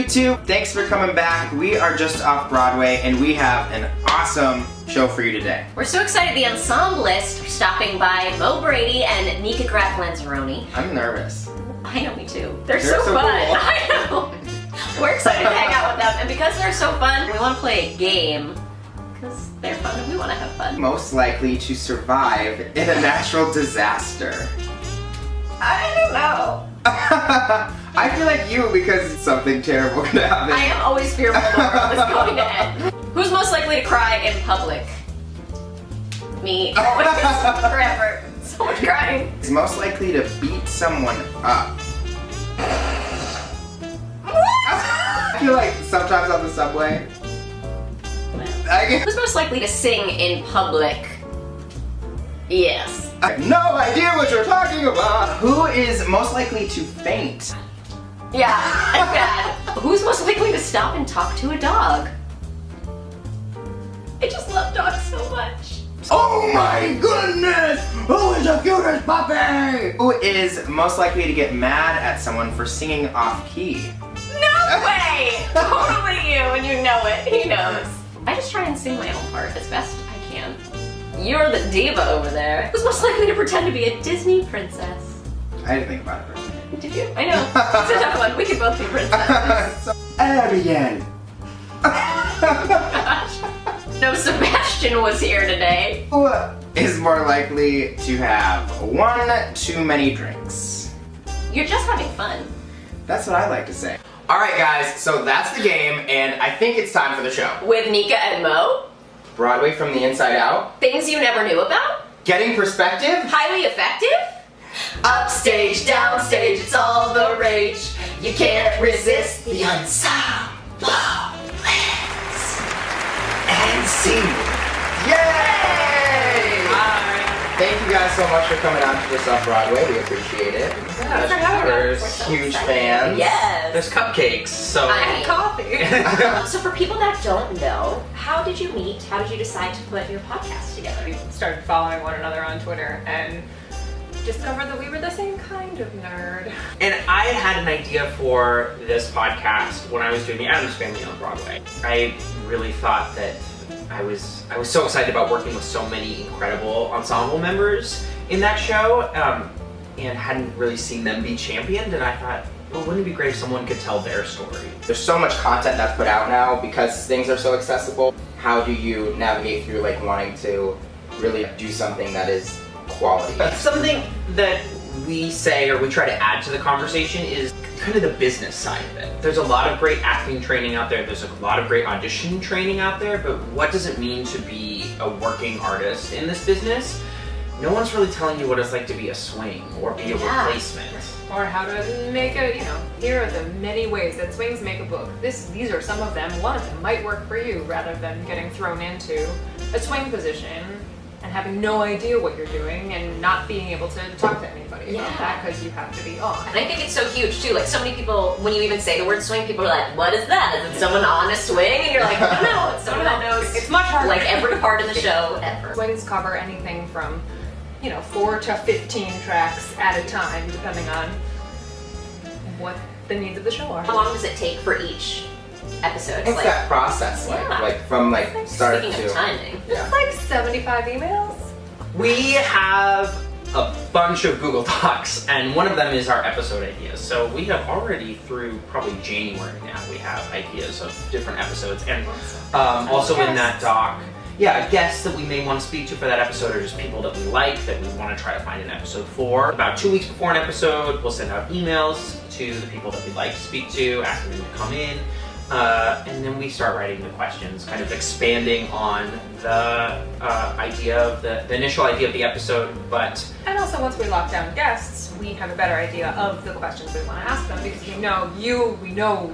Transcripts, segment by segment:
YouTube? Thanks for coming back. We are just off Broadway and we have an awesome show for you today. We're so excited the Ensemblist are stopping by, Mo Brady and Nika Graf-Lanzaroni. I'm nervous. I know, me too. They're so fun. Cool. I know. We're excited to hang out with them, and because they're so fun, we want to play a game. Because they're fun and we want to have fun. Most likely to survive in a natural disaster. I don't know. I feel like you, because something terrible could happen. I am always fearful the world is going to end. Who's most likely to cry in public? Me. Always. Forever. So much crying. Is most likely to beat someone up. I feel like sometimes on the subway. Who's most likely to sing in public? Yes. I have no idea what you're talking about. Who is most likely to faint? Yeah, that's bad. Who's most likely to stop and talk to a dog? I just love dogs so much. Oh my goodness! Who is the cutest puppy? Who is most likely to get mad at someone for singing off key? No way! Totally you, and you know it. He knows. I just try and sing my own part as best I can. You're the diva over there. Who's most likely to pretend to be a Disney princess? I didn't think about it for a second. Did you? I know. It's a tough one. We could both be princesses. Ariel. Gosh. No, Sebastian was here today. Who is more likely to have one too many drinks? You're just having fun. That's what I like to say. Alright guys, so that's the game, and I think it's time for the show. With Nika and Mo. Broadway from the inside out. Things you never knew about. Getting perspective. Highly effective. Upstage, downstage, it's all the rage. You can't resist the Ensemblist. And sing. Yay! Hi. Thank you guys so much for coming out to this off Broadway. We appreciate it. We're huge fans. Yes. There's cupcakes, so... I coffee. So for people that don't know, how did you meet? How did you decide to put your podcast together? We started following one another on Twitter and discovered that we were the same kind of nerd. And I had an idea for this podcast when I was doing the Addams Family on Broadway. I really thought that I was so excited about working with so many incredible ensemble members in that show, and hadn't really seen them be championed, and I thought, well, wouldn't it be great if someone could tell their story? There's so much content that's put out now because things are so accessible. How do you navigate through like wanting to really do something that is quality? Something that we say or we try to add to the conversation is kind of the business side of it. There's a lot of great acting training out there, there's a lot of great audition training out there, but what does it mean to be a working artist in this business? No one's really telling you what it's like to be a swing or be a replacement. Or how to make a, here are the many ways that swings make a book. These are some of them. One of them might work for you rather than getting thrown into a swing position and having no idea what you're doing and not being able to talk to anybody about that because you have to be on. And I think it's so huge too. Like so many people, when you even say the word swing, people are like, "What is that? Is it someone on a swing?" And you're like, "No, it's someone that knows." It's much harder. Like every part of the show ever. Swings cover anything from 4 to 15 tracks at a time, depending on what the needs of the show are. How long does it take for each episode? What's that process like from start Speaking to of timing. Yeah. It's like 75 emails. We have a bunch of Google Docs, and one of them is our episode ideas. So we have already, through probably January now, we have ideas of different episodes. And also in that doc, guests that we may want to speak to for that episode are just people that we like, that we want to try to find an episode for. About 2 weeks before an episode, we'll send out emails to the people that we'd like to speak to, asking them to come in. And then we start writing the questions, kind of expanding on the idea of the initial idea of the episode, but... And also once we lock down guests, we have a better idea of the questions we want to ask them because we know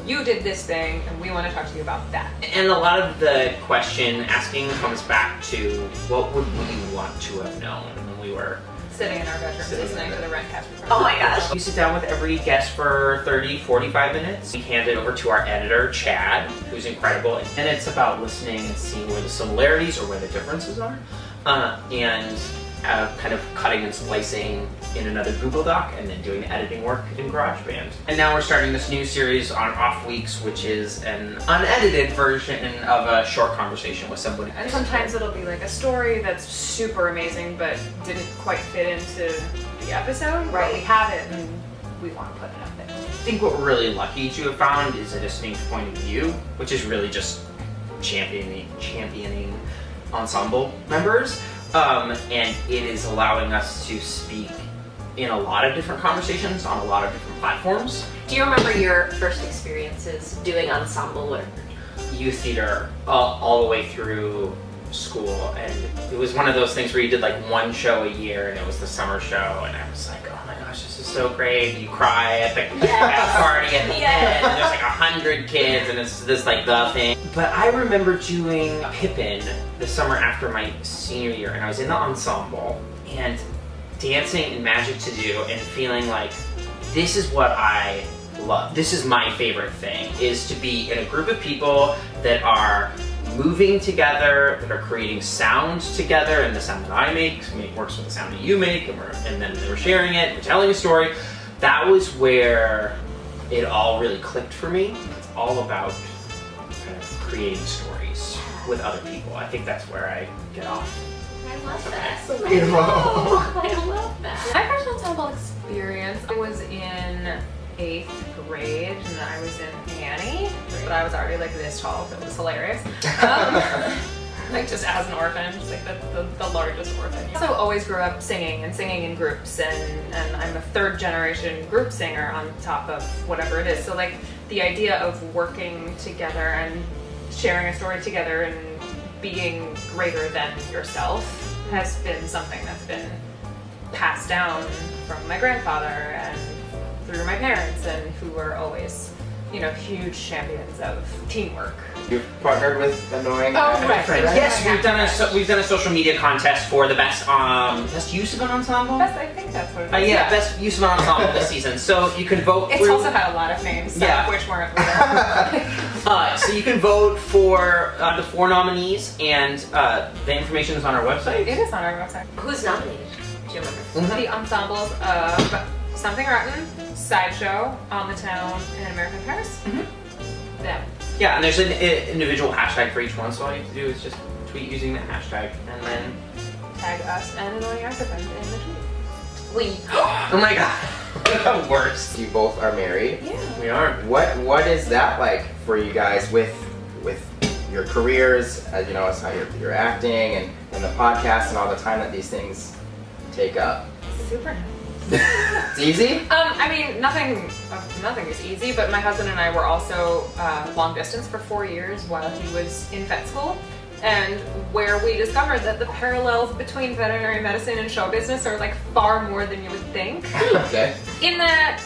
you did this thing and we want to talk to you about that. And a lot of the question asking comes back to what would we want to have known when we were sitting in our bedrooms listening to the Rentcast recording. Oh my gosh. We sit down with every guest for 30, 45 minutes. We hand it over to our editor, Chad, who's incredible. And it's about listening and seeing where the similarities or where the differences are. And kind of cutting and splicing in another Google Doc, and then doing the editing work in GarageBand. And now we're starting this new series on off weeks, which is an unedited version of a short conversation with somebody. And sometimes it'll be like a story that's super amazing but didn't quite fit into the episode. Right. But we have it and we want to put it up there. I think what we're really lucky to have found is a distinct point of view, which is really just championing ensemble members. And it is allowing us to speak in a lot of different conversations on a lot of different platforms. Do you remember your first experiences doing ensemble work? Youth theater all the way through school, and it was one of those things where you did like one show a year, and it was the summer show, and I was like, oh my gosh, this is so great. You cry at the party at the end, and there's like 100 kids, and it's this like the thing. But I remember doing Pippin the summer after my senior year, and I was in the ensemble and dancing in Magic to Do and feeling like this is what I love. This is my favorite thing, is to be in a group of people that are moving together, that are creating sound together, and the sound that I make works with the sound that you make, and then we're sharing it, we're telling a story. That was where it all really clicked for me. It's all about kind of creating stories with other people. I think that's where I get off. I love that. So beautiful. I love that. My first ensemble experience, I was in 8th grade and I was in Annie, but I was already like this tall, so it was hilarious. Like just as an orphan, just like the largest orphan. So always grew up singing in groups, and I'm a 3rd generation group singer on top of whatever it is. So like the idea of working together and sharing a story together and being greater than yourself has been something that's been passed down from my grandfather and through my parents, and who were always, you know, huge champions of teamwork. You've partnered with Annoying right. Friends. Yes, we've done a social media contest for the best use of an ensemble. I think that's what it is. Yeah, best use of an ensemble this season. So you can vote. It's also had a lot of names, some of which weren't real. So you can vote for the 4 nominees, and the information is on our website. It is on our website. Who's nominated? Do you remember? The ensembles of Something Rotten, Sideshow, On the Town, and American Paris. Them. Yeah, and there's an individual hashtag for each one, so all you have to do is just tweet using the hashtag, and then Tag us and Annoying Actor Friend in the tweet. oh my god, the worst. You both are married. Yeah. We are. What is that like for you guys with your careers, as you know, as how you're acting and the podcast and all the time that these things take up? Super nice. It's easy? I mean, nothing is easy, but my husband and I were also long distance for 4 years while he was in vet school, and where we discovered that the parallels between veterinary medicine and show business are like far more than you would think. Okay. In that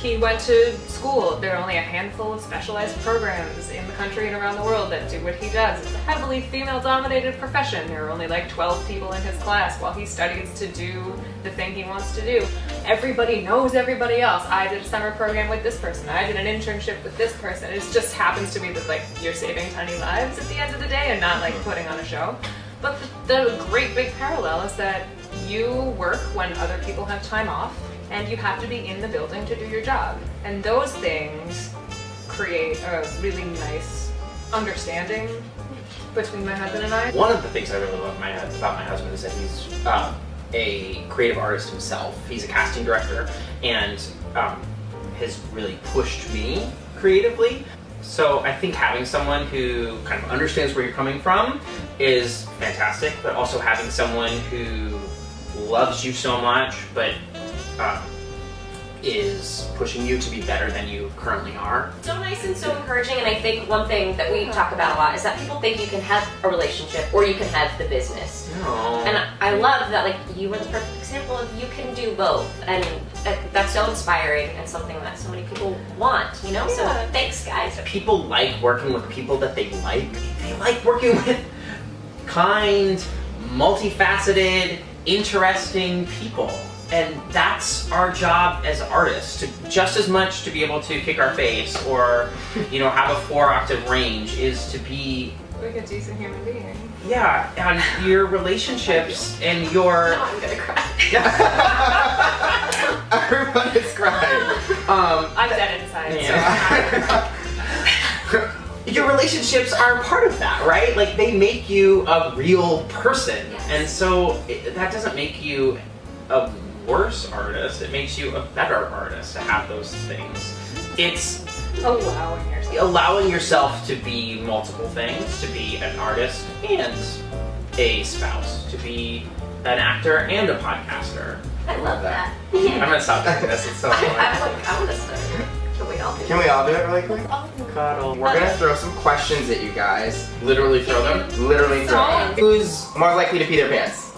he went to school. There are only a handful of specialized programs in the country and around the world that do what he does. It's a heavily female-dominated profession. There are only like 12 people in his class while he studies to do the thing he wants to do. Everybody knows everybody else. I did a summer program with this person. I did an internship with this person. It just happens to be that like you're saving tiny lives at the end of the day and not like putting on a show. But the great big parallel is that you work when other people have time off, and you have to be in the building to do your job. And those things create a really nice understanding between my husband and I. One of the things I really love about my husband is that he's a creative artist himself. He's a casting director, and has really pushed me creatively. So I think having someone who kind of understands where you're coming from is fantastic, but also having someone who loves you so much, but is pushing you to be better than you currently are. So nice and so encouraging, and I think one thing that we talk about a lot is that people think you can have a relationship or you can have the business. No. And I love that, like, you were the perfect example of you can do both, and that's so inspiring and something that so many people want, you know? So thanks, guys. People like working with people that they like. They like working with kind, multifaceted, interesting people. And that's our job as artists, to just as much to be able to kick our face or, you know, have a 4-octave range, is to be like a decent human being. Yeah, and your relationships and your No, I'm gonna cry. Everyone is crying. I'm dead inside. Yeah. Your relationships are part of that, right? Like they make you a real person, Yes. and so that doesn't make you a worse artist. It makes you a better artist to have those things. It's Allowing yourself. allowing yourself to be multiple things, to be an artist and a spouse, to be an actor and a podcaster. I love that. I'm gonna stop doing this. It's so I'm annoying. like, I want to start. Can we all do Can we all do it really quick? Cuddle. We're gonna throw some questions at you guys. Literally throw them. Literally throw So- them. Who's more likely to pee their pants?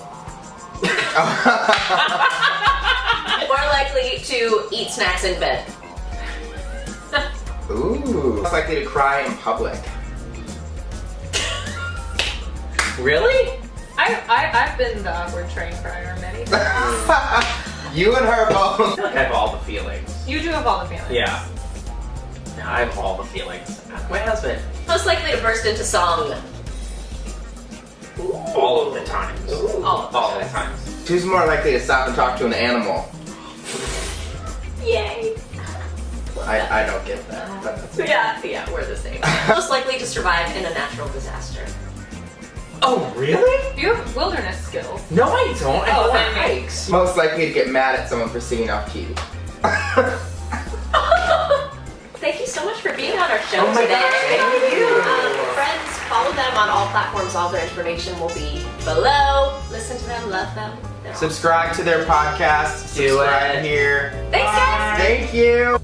More likely to eat snacks in bed. Ooh. Most likely to cry in public. Really? I've been the awkward train crier many times. You and her I both. feel like I have all the feelings. You do have all the feelings. Yeah. Yeah, I have all the feelings. Ask my husband. Most likely to burst into song. All of the times. All of All the times. Who's more likely to stop and talk to an animal? Yay. I don't get that. But that's Yeah, we're the same. Most likely to survive in a natural disaster. Oh, really? You have wilderness skills. No, I don't. I Oh, go on then maybe. hikes. most likely to get mad at someone for singing off key. Thank you so much for being on our show Oh my today. gosh, thank you. Friends, follow them on all platforms. All their information will be below. Listen to them, love them. They're Subscribe to their podcast. Do Subscribe it. here. Thanks, guys. Thank you.